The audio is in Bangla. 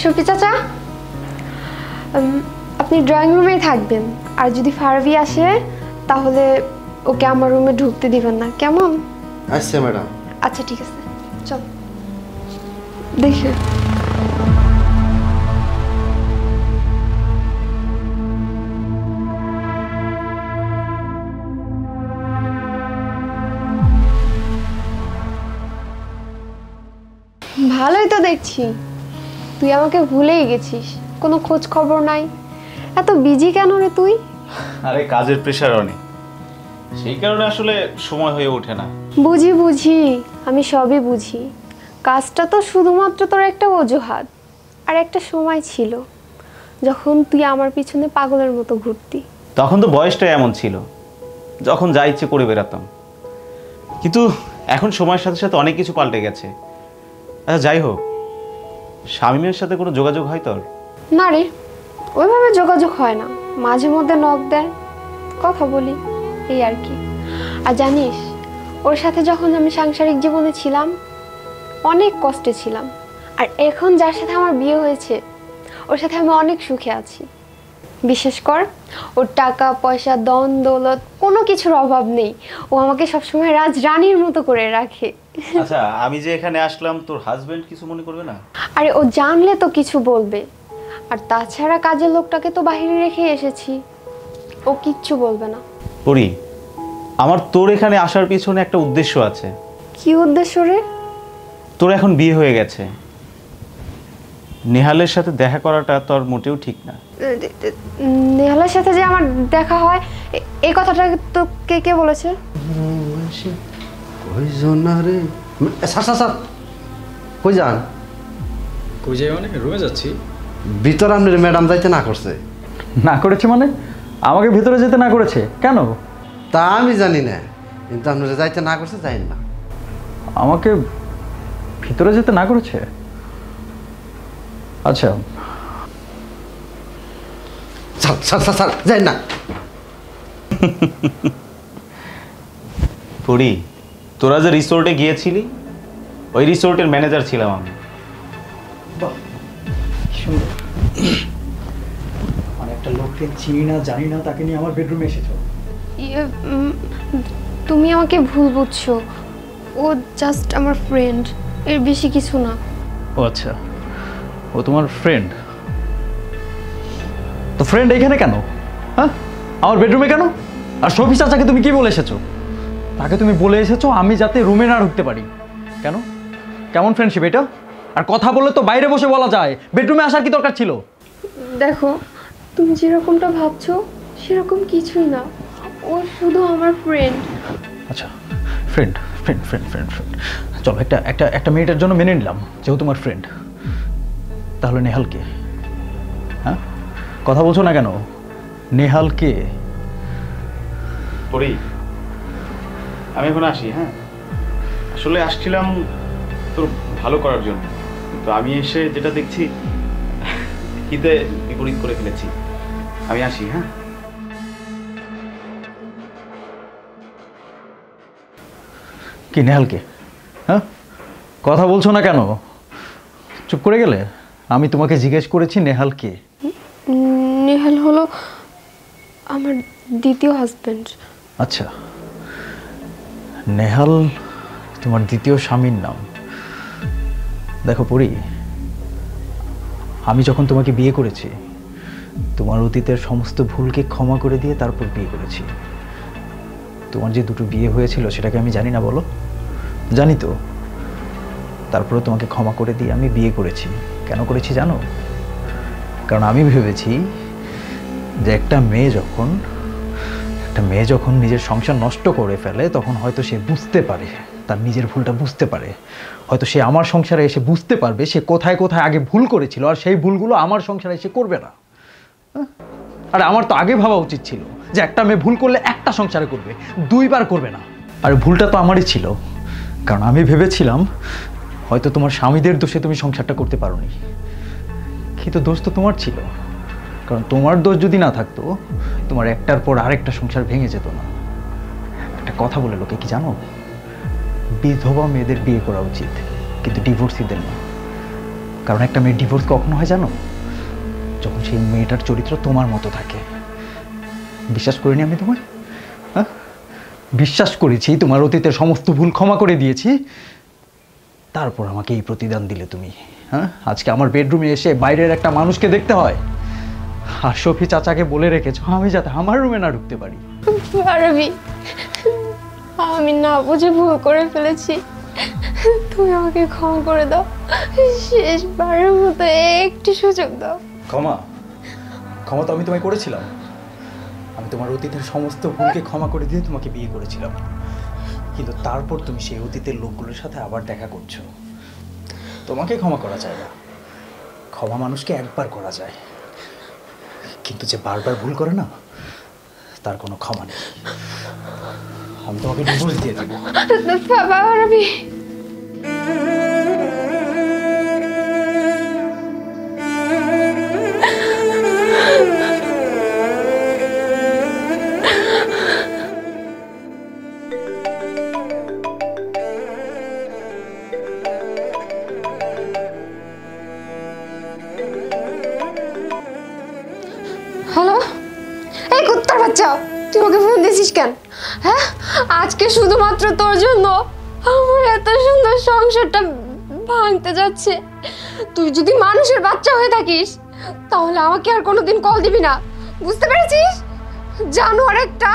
শফি চাচা, আপনি ড্রয়িং রুমেই থাকবেন, আর যদি ফারভি আসে তাহলে ওকে আমার রুমে ঢুকতে দিবেন না, কেমন? আচ্ছা ম্যাডাম। আচ্ছা ঠিক আছে, চল দেখি। ভালোই তো দেখছি, তুই আমাকে ভুলেই গেছিস, কোনো খোঁজ খবর নাই। এত বিজি কেন রে তুই? আরে কাজের প্রেশার অনেক, সেই কারণে আসলে সময় হয়ে ওঠে না। বুঝি বুঝি, আমি সবই বুঝি। কাজটা তো শুধুমাত্র তোর একটা অজুহাত। আর একটা সময় ছিল যখন তুই আমার পিছনে পাগলের মতো ঘুরতি। তখন তো বয়সটা এমন ছিল, যখন যা ইচ্ছে করে বেরাতাম। কিন্তু এখন সময়ের সাথে সাথে অনেক কিছু পাল্টে গেছে। আচ্ছা যাই হোক, শামীমের সাথে কোনো যোগাযোগ হয় তোর? না রে, ওইভাবে যোগাযোগ হয় না, মাঝে মধ্যে নক দেয়, কথা বলি, এই আর কি। আর জানিস, ওর সাথে যখন আমি সাংসারিক জীবনে ছিলাম অনেক কষ্টে ছিলাম, আর এখন যার সাথে আমার বিয়ে হয়েছে ওর সাথে আমি অনেক সুখে আছি। বিশেষ কর, ওর টাকা পয়সা দন দৌলত কোনো কিছুর অভাব নেই, ও আমাকে সবসময় রাজরানীর মতো করে রাখে। আচ্ছা, আমি যে এখানে আসলাম, তোর হাজবেন্ড কিছু মনে করবে না? আরে ও জানলে তো কিছু বলবে, আর তাছাড়া কাজের লোকটাকে তো বাইরে রেখে এসেছি, ও কিচ্ছু বলবে না। পরি, আমার তোর এখানে আসার পিছনে একটা উদ্দেশ্য আছে। কি উদ্দেশ্য রে? তোর এখন বিয়ে হয়ে গেছে, নেহালের সাথে দেখা করাটা তোর মোটেও ঠিক না। নেহালের সাথে যে আমার দেখা হয়, এই কথাটা তো কে কে বলেছে? কই জনারে স্যার স্যার স্যার, কই যান? কই যাই মানে? রুমে যাচ্ছি। ভিতর আপনার ম্যাডাম যাইতে না করছে। না করেছে মানে? আমাকে ভিতরে যেতে না করেছে কেন? তা আমি জানি না, কিন্তু আপনারা যাইতে না করছে, যাইন না। আমাকে ভিতরে যেতে না করেছে? আচ্ছা স্যার স্যার স্যার স্যার, যাইন না। পরি, তোরা যে রিসোর্টে গিয়েছিলি, ওই রিসোর্টের ম্যানেজার ছিলাম আমি। সুন্দর, মানে একটা লোককে চিনি না জানি না, তাকে নিয়ে আমার বেডরুমে এসেছো। তুমি আমাকে ভুল বুঝছো, ও জাস্ট আমার ফ্রেন্ড, এর বেশি কিছু না। ও আচ্ছা, ও তোমার ফ্রেন্ড? তো ফ্রেন্ড এখানে কেন? হ্যাঁ, আমার বেডরুমে কেন? আর শফি চাচাকে তুমি কি বলে এসেছো? তাকে তুমি বলে এসেছো আমি যাতে রুমে না ঢুকতে পারি। কেন? কেমন ফ্রেন্ডশিপ এটা? আর কথা বলে তো বাইরে বসে বলা যায়, বেডরুমে আসার কি দরকার ছিল? দেখো, তুমি যেরকমটা ভাবছো সেরকম কিছুই না, ও শুধু আমার ফ্রেন্ড। আচ্ছা, friend friend friend friend friend চলো, একটা একটা একটা মিনিটের জন্য মেনে নিলাম যেহেতু তোমার ফ্রেন্ড। তাহলে নেহাল কে? হ্যাঁ, কথা বলছো না কেন? নেহাল কে? পরি, আমি এখন আসি। হ্যাঁ, আসলে আসছিলাম তোর ভালো করার জন্য, কিন্তু আমি এসে যেটা দেখছি হিতে বিপরীত করে ফেলেছি। আমি আসি। হ্যাঁ, কি নেহালকে? হ্যাঁ, কথা বলছো না কেন? চুপ করে গেলে? আমি তোমাকে জিজ্ঞেস করেছি নেহাল কে? নেহাল হলো আমার দ্বিতীয় হাজবেন্ড। আচ্ছা, নেহাল তোমার দ্বিতীয় স্বামীর নাম। দেখো পরি, আমি যখন তোমাকে বিয়ে করেছি, তোমার অতীতের সমস্ত ভুলকে ক্ষমা করে দিয়ে তারপর বিয়ে করেছি। তোমার যে দুটো বিয়ে হয়েছিল সেটাকে আমি জানি না বলো? জানি তো। তারপরে তোমাকে ক্ষমা করে দিয়ে আমি বিয়ে করেছি। কেন করেছি জানো? কারণ আমি ভেবেছি যে একটা মেয়ে যখন নিজের সংসার নষ্ট করে ফেলে, তখন হয়তো সে বুঝতে পারে, তার নিজের ভুলটা বুঝতে পারে। হয়তো সে আমার সংসারে এসে বুঝতে পারবে সে কোথায় কোথায় আগে ভুল করেছিল, আর সেই ভুলগুলো আমার সংসারে এসে করবে না। আর আমার তো আগে ভাবা উচিত ছিল যে একটা মেয়ে ভুল করলে একটা সংসারে করবে, দুইবার করবে না। আর ভুলটা তো আমারই ছিল, কারণ আমি ভেবেছিলাম হয়তো তোমার স্বামীদের দোষে তুমি সংসারটা করতে পারোনি, কিন্তু দোষ তো তোমার ছিল। কারণ তোমার দোষ যদি না থাকতো, তোমার একটার পর আরেকটা সংসার ভেঙে যেত না। একটা কথা বলে লোকে কি জানো? বিধবা মেয়েদের বিয়ে করা উচিত, কিন্তু ডিভোর্সিদের না। কারণ একটা মেয়ের ডিভোর্স কখনো হয় জানো, যখন সেই মেয়েটার চরিত্র তোমার মতো থাকে। বিশ্বাস করিনি আমি তোমায়? হ্যাঁ, বিশ্বাস করেছি, তোমার অতীতের সমস্ত ভুল ক্ষমা করে দিয়েছি, তারপর আমাকে এই প্রতিদান দিলে তুমি। হ্যাঁ, আজকে আমার বেডরুমে এসে বাইরের একটা মানুষকে দেখতে হয়, আর শফি চাচাকে বলে রেখেছো আমি যাতে আমার রুমে না ঢুকতে পারি। পারবি, আমি না বুঝে ভুল করে ফেলেছি, তুমি আমাকে ক্ষমা করে দাও, শেষবারের মতো একটু সুযোগ দাও। ক্ষমা? ক্ষমা তো আমি তোমায় করেছিলাম। আমি তোমার অতীতের সমস্ত ভুলকে ক্ষমা করে দিয়ে তোমাকে বিয়ে করেছিলাম, কিন্তু তারপর তুমি সেই অতীতের লোকগুলোর সাথে আবার দেখা করছো। তোমাকে ক্ষমা করা যায় না, ক্ষমা মানুষকে একবার করা যায়, কিন্তু যে বারবার ভুল করে না তার কোনো ক্ষমা নেই। আমি তোমাকে ডিভোর্স দিয়ে দেবো। পারবি, হ্যালো, এই কুত্তার বাচ্চা, তুই ওকে ফোন দিয়েছিস কেন? হ্যাঁ, আজকে শুধুমাত্র তোর জন্য আমার এত সুন্দর সংসারটা ভাঙতে যাচ্ছে। তুই যদি মানুষের বাচ্চা হয়ে থাকিস তাহলে আমাকে আর কোনোদিন কল দিবি না, বুঝতে পেরেছিস? জানোয়ার একটা।